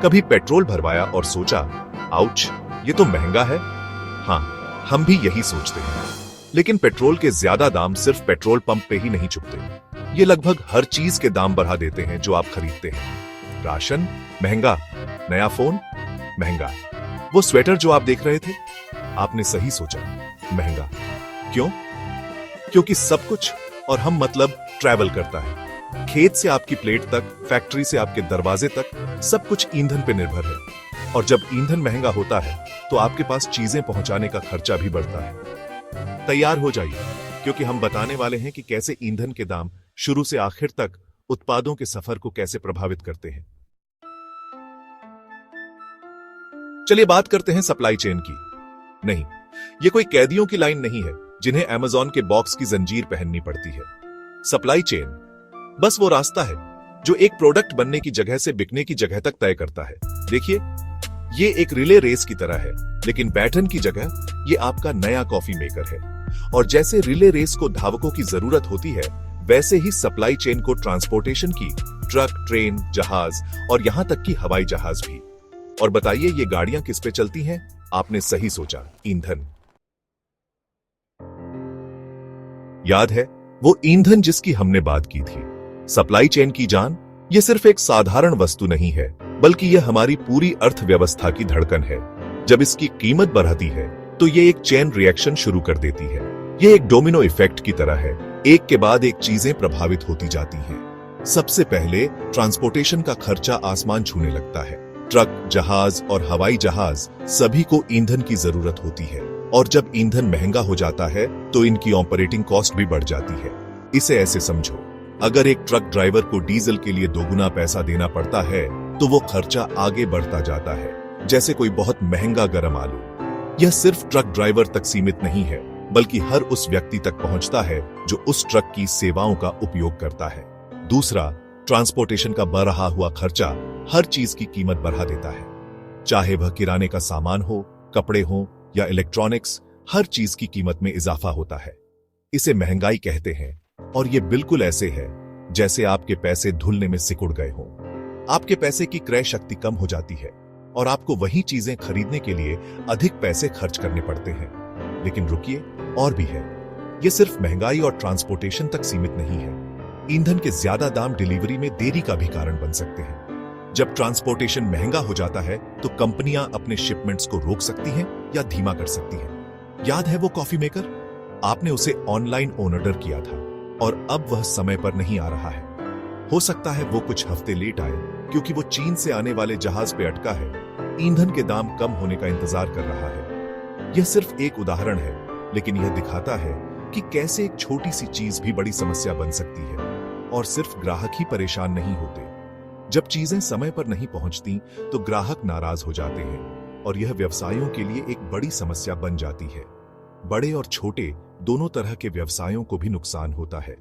कभी पेट्रोल भरवाया और सोचा, आउच, ये तो महंगा है। हाँ, हम भी यही सोचते हैं। लेकिन पेट्रोल के ज्यादा दाम सिर्फ पेट्रोल पंप पे ही नहीं चुकते। ये लगभग हर चीज के दाम बढ़ा देते हैं जो आप खरीदते हैं। राशन महंगा, नया फोन महंगा, वो स्वेटर जो आप देख रहे थे, आपने सही सोचा, महंगा। क्यों? क्योंकि सब कुछ, और हम मतलब ट्रैवल करता है। खेत से आपकी प्लेट तक, फैक्ट्री से आपके दरवाजे तक, सब कुछ ईंधन पे निर्भर है। और जब ईंधन महंगा होता है तो आपके पास चीजें पहुंचाने का खर्चा भी बढ़ता है। तैयार हो जाइए, क्योंकि हम बताने वाले हैं कि कैसे ईंधन के दाम शुरू से आखिर तक उत्पादों के सफर को कैसे प्रभावित करते हैं। चलिए बात करते हैं सप्लाई चेन की। नहीं, ये कोई कैदियों की लाइन नहीं है जिन्हें अमेज़न के बॉक्स की जंजीर पहननी पड़ती है। सप्लाई चेन बस वो रास्ता है जो एक प्रोडक्ट बनने की जगह से बिकने की जगह तक तय करता है। देखिए, ये एक रिले रेस की तरह है, लेकिन बैटन की जगह ये आपका नया कॉफी मेकर है। और जैसे रिले रेस को धावकों की जरूरत होती है, वैसे ही सप्लाई चेन को ट्रांसपोर्टेशन की ट्रक, ट्रेन, जहाज और यहां तक कि हवाई जहाज भी। और बताइए, ये गाड़ियां किस पे चलती हैं? आपने सही सोचा, ईंधन। याद है वो ईंधन जिसकी हमने बात की थी? सप्लाई चेन की जान ये सिर्फ एक साधारण वस्तु नहीं है, बल्कि यह हमारी पूरी अर्थव्यवस्था की धड़कन है। जब इसकी कीमत बढ़ती है तो ये एक चेन रिएक्शन शुरू कर देती है। ये एक डोमिनो इफेक्ट की तरह है, एक के बाद एक चीजें प्रभावित होती जाती हैं। सबसे पहले ट्रांसपोर्टेशन का खर्चा आसमान छूने लगता है। ट्रक, जहाज और हवाई जहाज सभी को ईंधन की जरूरत होती है, और जब ईंधन महंगा हो जाता है तो इनकी ऑपरेटिंग कॉस्ट भी बढ़ जाती है। इसे ऐसे समझो, अगर एक ट्रक ड्राइवर को डीजल के लिए दोगुना पैसा देना पड़ता है तो वो खर्चा आगे बढ़ता जाता है। जैसे कोई बहुत महंगा गरम आलू। यह सिर्फ ट्रक ड्राइवर तक सीमित नहीं है, बल्कि हर उस व्यक्ति तक पहुंचता है जो उस ट्रक की सेवाओं का उपयोग करता है। दूसरा, ट्रांसपोर्टेशन का बढ़ रहा हुआ खर्चा हर चीज की कीमत बढ़ा देता है। चाहे वह किराने का सामान हो, कपड़े हो या इलेक्ट्रॉनिक्स, हर चीज की कीमत में इजाफा होता है। इसे महंगाई कहते हैं, और ये बिल्कुल ऐसे है जैसे आपके पैसे धुलने में सिकुड़ गए हों। आपके पैसे की क्रय शक्ति कम हो जाती है और आपको वही चीजें खरीदने के लिए अधिक पैसे खर्च करने पड़ते हैं। लेकिन रुकिए, और भी है। ये सिर्फ महंगाई और ट्रांसपोर्टेशन तक सीमित नहीं है। ईंधन के ज्यादा दाम डिलीवरी में देरी का भी कारण बन सकते हैं। जब ट्रांसपोर्टेशन महंगा हो जाता है तो कंपनियां अपने शिपमेंट्स को रोक सकती हैं या धीमा कर सकती हैं। याद है वो कॉफी मेकर? आपने उसे ऑनलाइन ऑर्डर किया था और अब वह समय पर नहीं आ रहा है। हो सकता है वो कुछ हफ्ते लेट आए क्योंकि वो चीन से आने वाले जहाज पे अटका है, ईंधन के दाम कम होने का इंतजार कर रहा है। यह सिर्फ एक उदाहरण है, लेकिन यह दिखाता है कि कैसे एक छोटी सी चीज भी बड़ी समस्या बन सकती है। और सिर्फ ग्राहक ही परेशान नहीं होते। जब चीजें समय पर नहीं पहुंचती तो ग्राहक नाराज हो जाते हैं, और यह व्यवसायों के लिए एक बड़ी समस्या बन जाती है। बड़े और छोटे दोनों तरह के व्यवसायों को भी नुकसान होता है।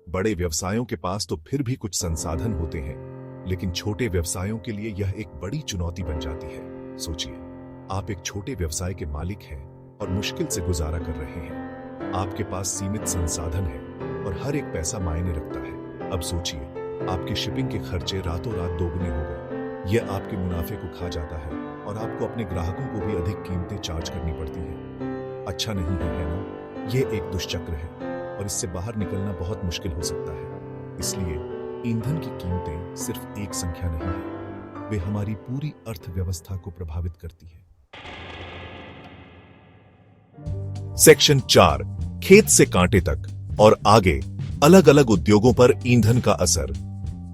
बड़े व्यवसायों के पास तो फिर भी कुछ संसाधन होते हैं, लेकिन छोटे व्यवसायों के लिए यह एक बड़ी चुनौती बन जाती है। सोचिए, आप एक छोटे व्यवसाय के मालिक हैं और मुश्किल से गुजारा कर रहे हैं। आपके पास सीमित संसाधन है और हर एक पैसा मायने रखता है। अब सोचिए, आपके शिपिंग के खर्चे रातों रात दोगुने हो गए। यह आपके मुनाफे को खा जाता है और आपको अपने ग्राहकों को भी अधिक कीमतें चार्ज करनी पड़ती हैं। अच्छा नहीं है ना? यह एक दुष्चक्र है और इससे बाहर निकलना बहुत मुश्किल हो सकता है। इसलिए ईंधन की कीमतें सिर्फ एक संख्या नहीं है, वे हमारी पूरी अर्थव्यवस्था को प्रभावित करती है। सेक्शन 4, खेत से कांटे तक और आगे अलग अलग उद्योगों पर ईंधन का असर।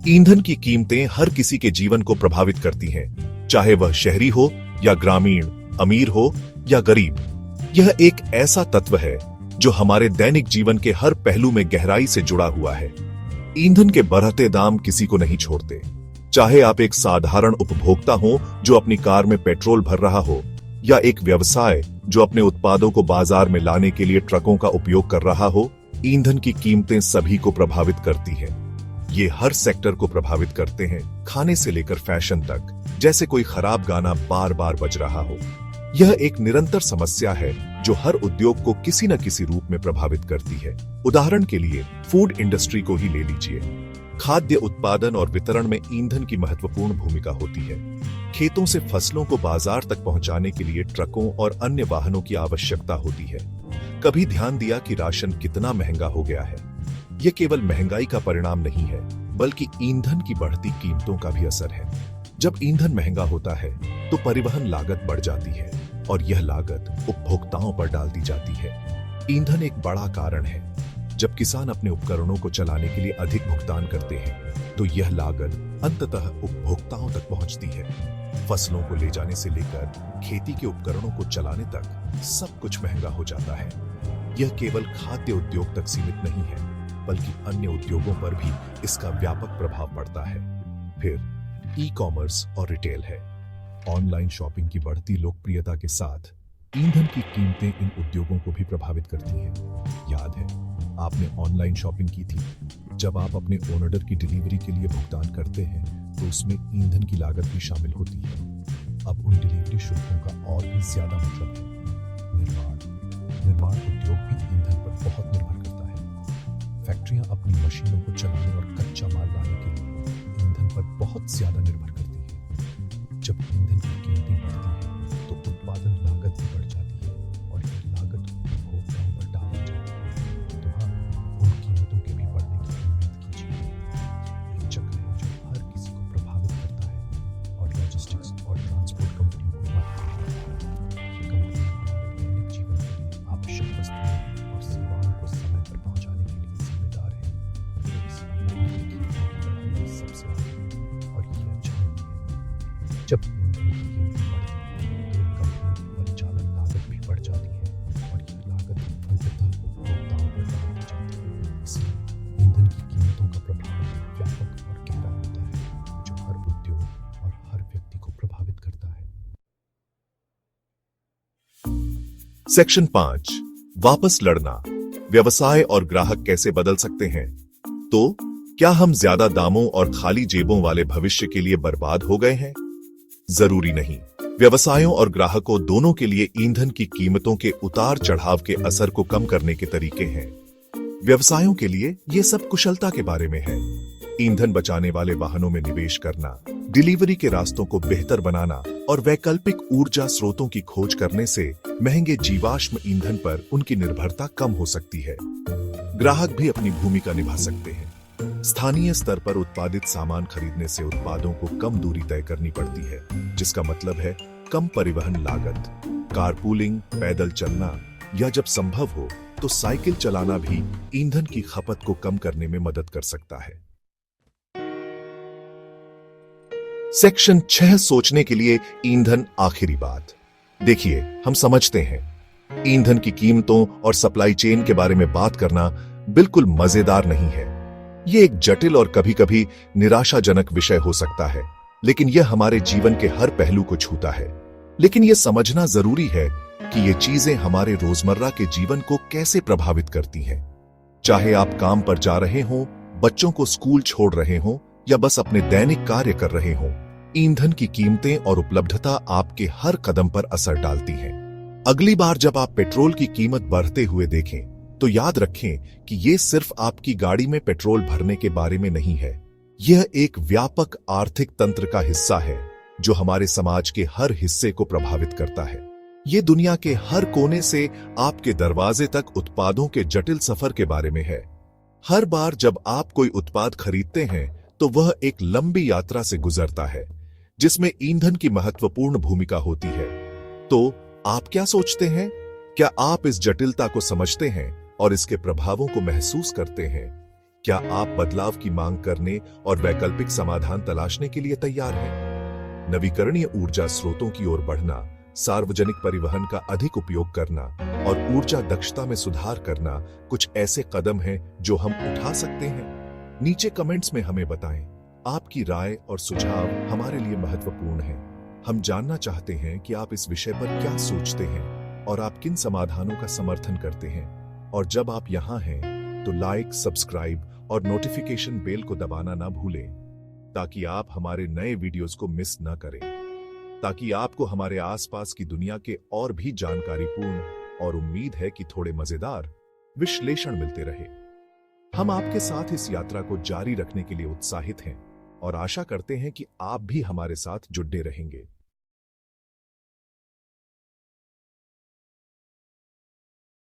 ईंधन की कीमतें हर किसी के जीवन को प्रभावित करती हैं, चाहे वह शहरी हो या ग्रामीण, अमीर हो या गरीब। यह एक ऐसा तत्व है जो हमारे दैनिक जीवन के हर पहलू में गहराई से जुड़ा हुआ है। ईंधन के बढ़ते दाम किसी को नहीं छोड़ते, चाहे आप एक साधारण उपभोक्ता हो जो अपनी कार में पेट्रोल भर रहा हो, या एक व्यवसाय जो अपने उत्पादों को बाजार में लाने के लिए ट्रकों का उपयोग कर रहा हो। ईंधन की कीमतें सभी को प्रभावित करती हैं। ये हर सेक्टर को प्रभावित करते हैं, खाने से लेकर फैशन तक। जैसे कोई खराब गाना बार बार बज रहा हो। यह एक निरंतर समस्या है जो हर उद्योग को किसी न किसी रूप में प्रभावित करती है। उदाहरण के लिए फूड इंडस्ट्री को ही ले लीजिए। खाद्य उत्पादन और वितरण में ईंधन की महत्वपूर्ण भूमिका होती है। खेतों से फसलों को बाजार तक पहुंचाने के लिए ट्रकों और अन्य वाहनों की आवश्यकता होती है। कभी ध्यान दिया कि राशन कितना महंगा हो गया है? यह केवल महंगाई का परिणाम नहीं है, बल्कि ईंधन की बढ़ती कीमतों का भी असर है। जब ईंधन महंगा होता है तो परिवहन लागत बढ़ जाती है और यह लागत उपभोक्ताओं पर डाल दी जाती है। ईंधन एक बड़ा कारण है। जब किसान अपने उपकरणों को चलाने के लिए अधिक भुगतान करते हैं तो यह लागत अंततः उपभोक्ताओं तक पहुंचती है। फसलों को ले जाने से लेकर खेती के उपकरणों को चलाने तक सब कुछ महंगा हो जाता है। यह केवल खाद्य उद्योग तक सीमित नहीं है, बल्कि अन्य उद्योगों पर भी इसका व्यापक प्रभाव पड़ता है। फिर ई-कॉमर्स और रिटेल है। ऑनलाइन शॉपिंग की बढ़ती लोकप्रियता के साथ ईंधन की कीमतें इन उद्योगों को भी प्रभावित करती हैं। याद है, आपने ऑनलाइन शॉपिंग की थी। जब आप अपने ऑर्डर की डिलीवरी के लिए भुगतान करते हैं तो उसमें ईंधन की लागत भी शामिल होती है। अब उन डिलीवरी शुल्कों का और भी ज्यादा मतलब है। निर्माण उद्योग भी ईंधन पर बहुत निर्भर करता है। फैक्ट्रियां अपनी मशीनों को चलाने और कच्चा माल लाने के लिए ईंधन पर बहुत ज्यादा निर्भर करती है। जब ईंधन की कीमतें बढ़ती हैं तो उत्पादन लागत भी बढ़ जाती है और यह लागत उपभोक्ताओं पर डाल दी जाती है। तो हाँ, उन कीमतों के भी बढ़ने की उम्मीद कीजिए। एक चक्र है जो हर किसी को प्रभावित करता है और लॉजिस्टिक्स और ट्रांसपोर्ट कंपनियों को मदद करता है। ये कंपनियां हमारे दैनिक जीवन के लिए आवश्यक वस्तुओं और सेवाओं को समय पर पहुंचाने के लिए जिम्मेदार है। तो इसलिए ईंधन की कीमतों की बढ़ाई में सबसे आगे है और ये अच्छा नहीं है। जब ईंधन की कीमतें बढ़ती हैं तो इन कंपनियों की परिचालन लागत भी बढ़ जाती है और यह लागत अंततः उपभोक्ताओं पर डाल दी जाती है। इसलिए ईंधन की कीमतों का प्रभाव व्यापक और गहरा होता है, जो हर उद्योग और हर व्यक्ति को प्रभावित करता है। सेक्शन 5, वापस लड़ना। व्यवसाय और ग्राहक कैसे बदल सकते हैं? तो क्या हम ज्यादा दामों और खाली जेबों वाले भविष्य के लिए बर्बाद हो गए हैं? जरूरी नहीं। व्यवसायों और ग्राहकों दोनों के लिए ईंधन की कीमतों के उतार चढ़ाव के असर को कम करने के तरीके हैं। व्यवसायों के लिए यह सब कुशलता के बारे में है। ईंधन बचाने वाले वाहनों में निवेश करना, डिलीवरी के रास्तों को बेहतर बनाना और वैकल्पिक ऊर्जा स्रोतों की खोज करने से महंगे जीवाश्म ईंधन पर उनकी निर्भरता कम हो सकती है। ग्राहक भी अपनी भूमिका निभा सकते हैं। स्थानीय स्तर पर उत्पादित सामान खरीदने से उत्पादों को कम दूरी तय करनी पड़ती है, जिसका मतलब है कम परिवहन लागत। कारपूलिंग, पैदल चलना या जब संभव हो तो साइकिल चलाना भी ईंधन की खपत को कम करने में मदद कर सकता है। सेक्शन 6, सोचने के लिए ईंधन। आखिरी बात देखिए, हम समझते हैं ईंधन की कीमतों और सप्लाई चेन के बारे में बात करना बिल्कुल मजेदार नहीं है। यह एक जटिल और कभी-कभी निराशाजनक विषय हो सकता है, लेकिन यह हमारे जीवन के हर पहलू को छूता है। लेकिन यह समझना जरूरी है कि ये चीजें हमारे रोजमर्रा के जीवन को कैसे प्रभावित करती हैं। चाहे आप काम पर जा रहे हों, बच्चों को स्कूल छोड़ रहे हों या बस अपने दैनिक कार्य कर रहे हों, ईंधन की कीमतें और उपलब्धता आपके हर कदम पर असर डालती हैं। अगली बार जब आप पेट्रोल की कीमत बढ़ते हुए देखें तो याद रखें कि ये सिर्फ आपकी गाड़ी में पेट्रोल भरने के बारे में नहीं है। यह एक व्यापक आर्थिक तंत्र का हिस्सा है जो हमारे समाज के हर हिस्से को प्रभावित करता है। ये दुनिया के हर कोने से आपके दरवाजे तक उत्पादों के जटिल सफर के बारे में है। हर बार जब आप कोई उत्पाद खरीदते हैं तो वह एक लंबी यात्रा से गुजरता है जिसमें ईंधन की महत्वपूर्ण भूमिका होती है। तो आप क्या सोचते हैं? क्या आप इस जटिलता को समझते हैं और इसके प्रभावों को महसूस करते हैं? क्या आप बदलाव की मांग करने और वैकल्पिक समाधान तलाशने के लिए तैयार हैं? नवीकरणीय ऊर्जा स्रोतों की ओर बढ़ना, सार्वजनिक परिवहन का अधिक उपयोग करना और ऊर्जा दक्षता में सुधार करना कुछ ऐसे कदम हैं जो हम उठा सकते हैं। नीचे कमेंट्स में हमें बताएं। आपकी राय और सुझाव हमारे लिए महत्वपूर्ण है। हम जानना चाहते हैं कि आप इस विषय पर क्या सोचते हैं और आप किन समाधानों का समर्थन करते हैं। और जब आप यहाँ हैं तो लाइक, सब्सक्राइब और नोटिफिकेशन बेल को दबाना ना भूलें ताकि आप हमारे नए वीडियोस को मिस ना करें, ताकि आपको हमारे आसपास की दुनिया के और भी जानकारीपूर्ण और उम्मीद है कि थोड़े मजेदार विश्लेषण मिलते रहे। हम आपके साथ इस यात्रा को जारी रखने के लिए उत्साहित हैं और आशा करते हैं कि आप भी हमारे साथ जुड़े रहेंगे।